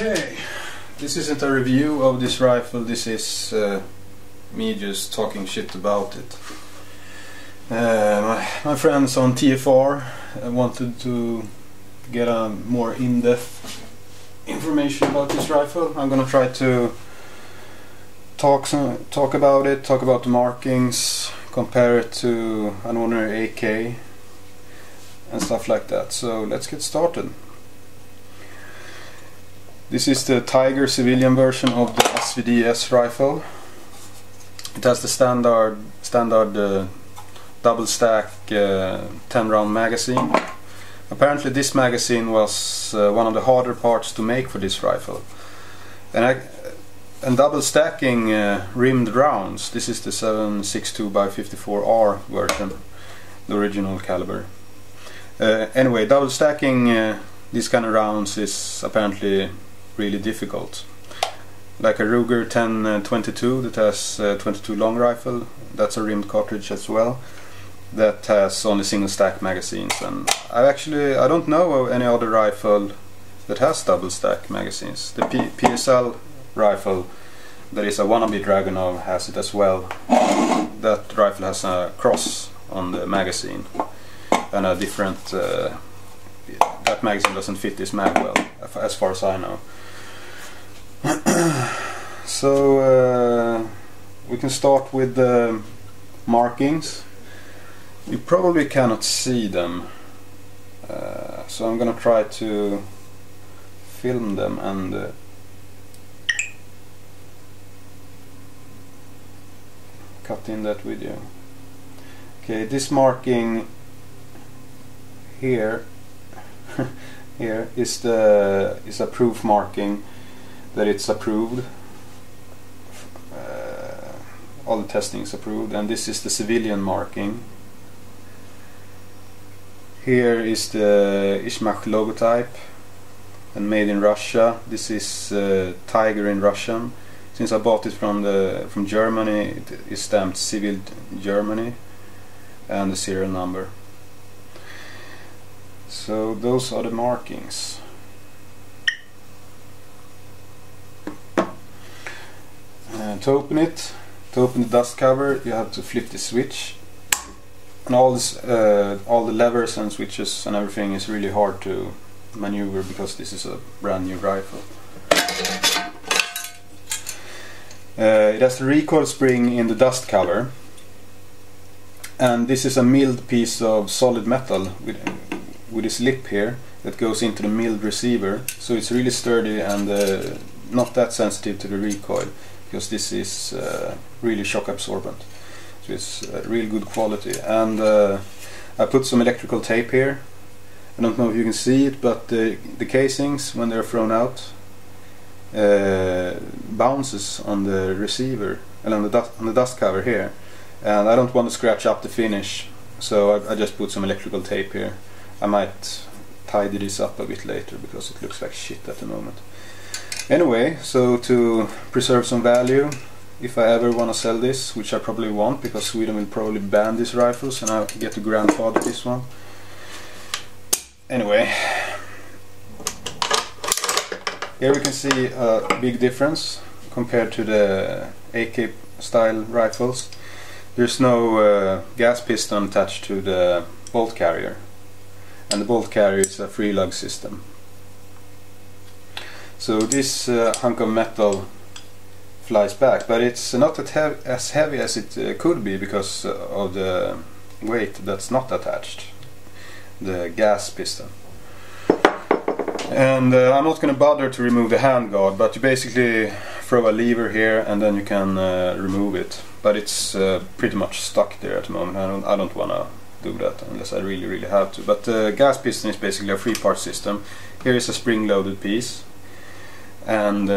Okay, this isn't a review of this rifle, this is me just talking shit about it. My friends on TFR wanted to get a more in-depth information about this rifle. I'm gonna try to talk about it, talk about the markings, compare it to an ordinary AK and stuff like that. So let's get started. This is the Tigr civilian version of the SVDS rifle. It has the standard double stack 10 round magazine. Apparently this magazine was one of the harder parts to make for this rifle. And double stacking rimmed rounds. This is the 7.62x54R version, the original caliber. Anyway, double stacking these kind of rounds is apparently really difficult. Like a Ruger 1022 that has 22 long rifle, that's a rimmed cartridge as well, that has only single stack magazines. And I don't know of any other rifle that has double stack magazines. The PSL rifle, that is a wannabe Dragunov, has it as well. That rifle has a cross on the magazine and a different that magazine doesn't fit this mag well, as far as I know. So we can start with the markings. You probably cannot see them, so I'm gonna try to film them and cut in that video. Okay, this marking here here is a proof marking that it's approved. All the testing is approved, and this is the civilian marking. Here is the Ishmach logotype and made in Russia. This is Tigr in Russian. Since I bought it from Germany, it is stamped Civil Germany and the serial number. So those are the markings. To open the dust cover, you have to flip the switch, and all the levers and switches and everything is really hard to maneuver because this is a brand new rifle. It has the recoil spring in the dust cover, and this is a milled piece of solid metal with this lip here that goes into the milled receiver, so it's really sturdy and not that sensitive to the recoil, because this is really shock absorbent, so it's real good quality. And I put some electrical tape here. I don't know if you can see it, but the casings, when they're thrown out, bounces on the receiver and on the dust cover here, and I don't want to scratch up the finish, so I just put some electrical tape here. I might tidy this up a bit later because it looks like shit at the moment. Anyway, so to preserve some value, if I ever want to sell this, which I probably won't because Sweden will probably ban these rifles and I get to grandfather this one. Anyway, here we can see a big difference compared to the AK style rifles. There's no gas piston attached to the bolt carrier, and the bolt carrier is a free lug system. So this hunk of metal flies back, but it's not as heavy as it could be because of the weight that's not attached, the gas piston. And I'm not going to bother to remove the handguard, but you basically throw a lever here and then you can remove it. But it's pretty much stuck there at the moment. I don't want to do that unless I really have to. But the gas piston is basically a three-part system. Here is a spring-loaded piece, and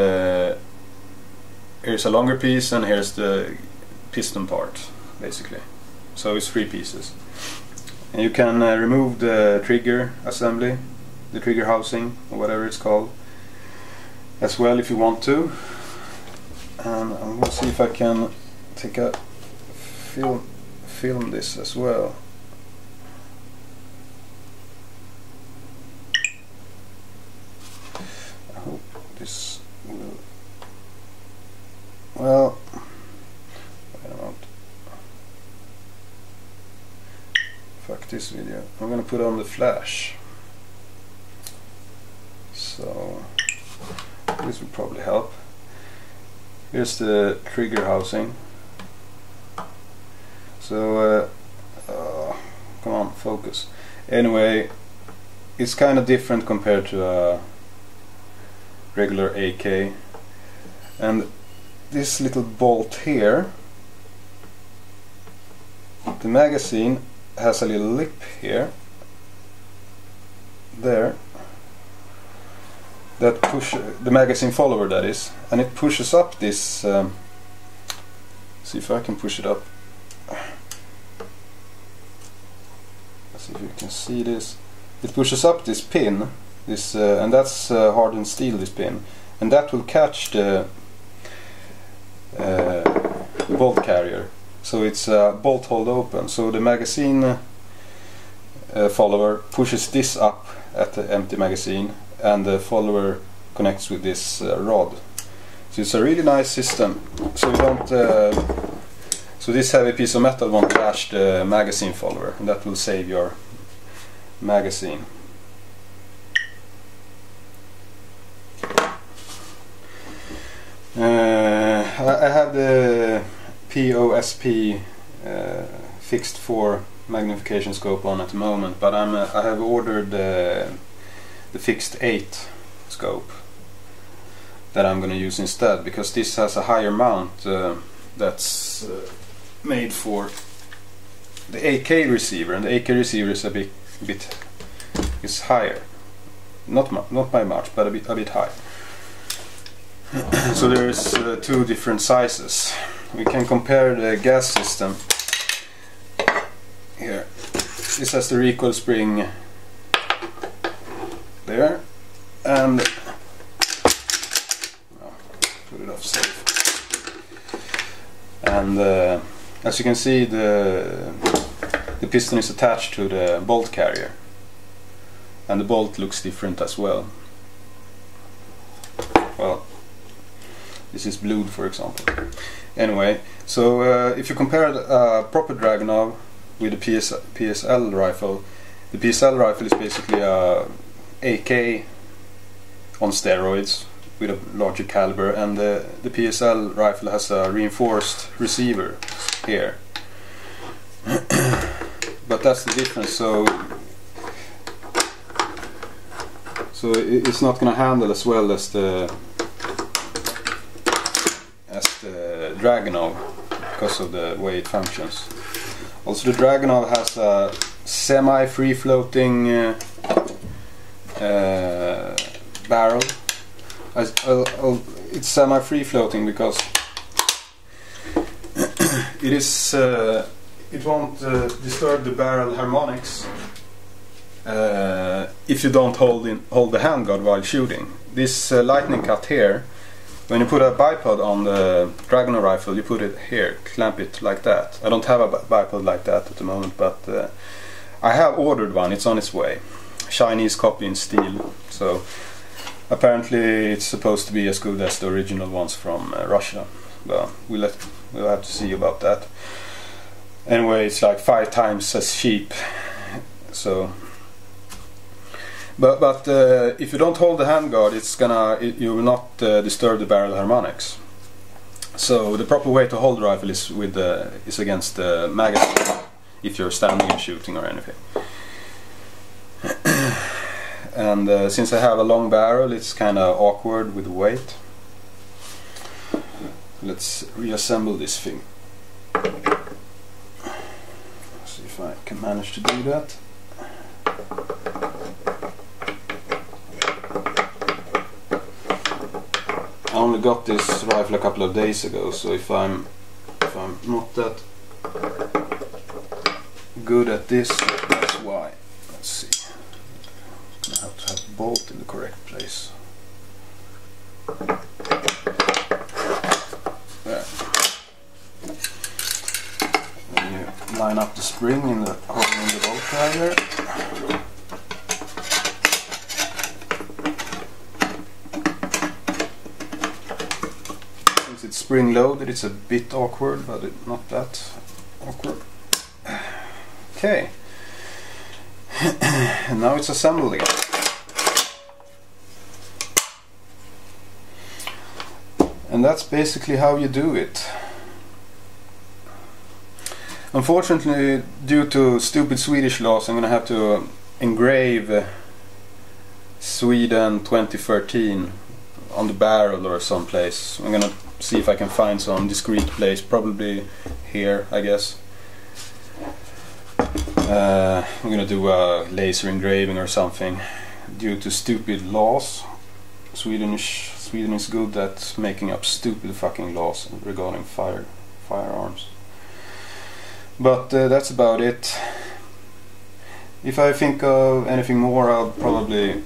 here's a longer piece, and here's the piston part, basically. So it's three pieces. And you can remove the trigger assembly, the trigger housing, or whatever it's called, as well if you want to. And I'm going to see if I can take a film this as well. I hope this fuck this video. I'm gonna put on the flash. So this will probably help. Here's the trigger housing. So come on, focus. Anyway, it's kind of different compared to a regular AK. And this little bolt here, the magazine has a little lip here, there, that push the magazine follower, that is, and it pushes up this. See if I can push it up. Let's see if you can see this. It pushes up this pin, this, and that's hardened steel. This pin, and that will catch the bolt carrier. So it's bolt hold open. So the magazine follower pushes this up at the empty magazine, and the follower connects with this rod. So it's a really nice system. So you don't. So this heavy piece of metal won't crash the magazine follower, and that will save your magazine. I have the POSP fixed 4 magnification scope on at the moment, but I have ordered the fixed 8 scope that I'm going to use instead, because this has a higher mount that's made for the AK receiver, and the AK receiver is a bit is higher, not by much, but a bit high. So there's 2 different sizes. We can compare the gas system here. This has the recoil spring there, and put it off safe. And as you can see, the piston is attached to the bolt carrier, and the bolt looks different as well. Well, this is blued, for example. Anyway, so if you compare a proper dragunov with a PSL rifle, the PSL rifle is basically a AK on steroids with a larger caliber, and the PSL rifle has a reinforced receiver here. But that's the difference. So it's not going to handle as well as the dragunov, because of the way it functions. Also, the dragunov has a semi-free floating barrel. It's semi-free floating because it won't disturb the barrel harmonics if you don't hold the handguard while shooting. This lightning cut here, when you put a bipod on the dragunov rifle, you put it here, clamp it like that. I don't have a bipod like that at the moment, but I have ordered one. It's on its way. Chinese copy in steel. So apparently it's supposed to be as good as the original ones from Russia. Well, we'll have to see about that. Anyway, it's like 5 times as cheap. So, but if you don't hold the handguard, you will not disturb the barrel harmonics. So the proper way to hold the rifle is against the magazine, if you're standing and shooting or anything. And since I have a long barrel, it's kind of awkward with the weight. Let's reassemble this thing. See if I can manage to do that. I only got this rifle a couple of days ago, so if I'm not that good at this, that's why. Let's see. I have to have the bolt in the correct place. There. Then you line up the spring in the hole in the bolt carrier. Since it's spring loaded, it's a bit awkward, but not that awkward. Okay. And now it's assembled again. And that's basically how you do it. Unfortunately, due to stupid Swedish laws, I'm gonna have to engrave Sweden 2013 on the barrel or someplace. I'm gonna see if I can find some discreet place, probably here, I guess. I'm gonna do a laser engraving or something. Due to stupid laws, Sweden is good at making up stupid fucking laws regarding firearms. But that's about it. If I think of anything more, I'll probably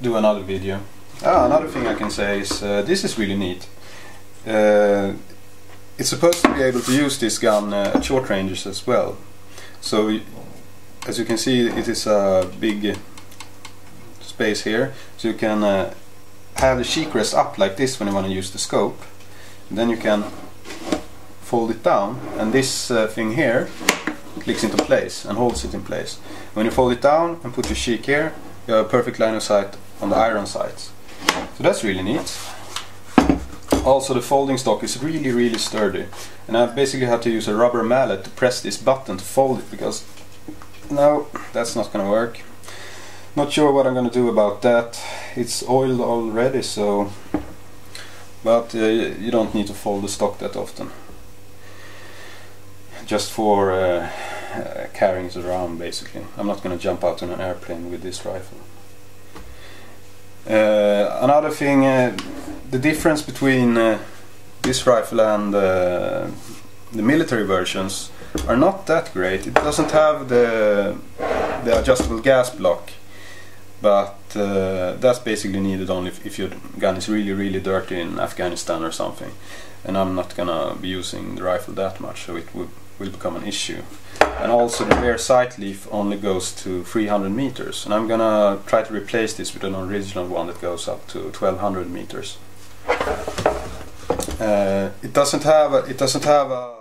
do another video. Another thing I can say is this is really neat. It's supposed to be able to use this gun at short ranges as well. So as you can see, it is a big space here, so you can have the cheek rest up like this when you want to use the scope. And then you can fold it down, and this thing here clicks into place and holds it in place. When you fold it down and put your cheek here, you have a perfect line of sight on the iron sights. So that's really neat. Also, the folding stock is really sturdy, and I basically have to use a rubber mallet to press this button to fold it, because no, that's not gonna work. Not sure what I'm gonna do about that. It's oiled already, so, but you don't need to fold the stock that often. Just for carrying it around, basically. I'm not gonna jump out on an airplane with this rifle. Another thing, the difference between this rifle and the military versions are not that great. It doesn't have the adjustable gas block, but that's basically needed only if your gun is really dirty in Afghanistan or something, and I'm not gonna be using the rifle that much, so it will become an issue. And also the rear sight leaf only goes to 300 meters, and I'm gonna try to replace this with an original one that goes up to 1200 meters. It doesn't have a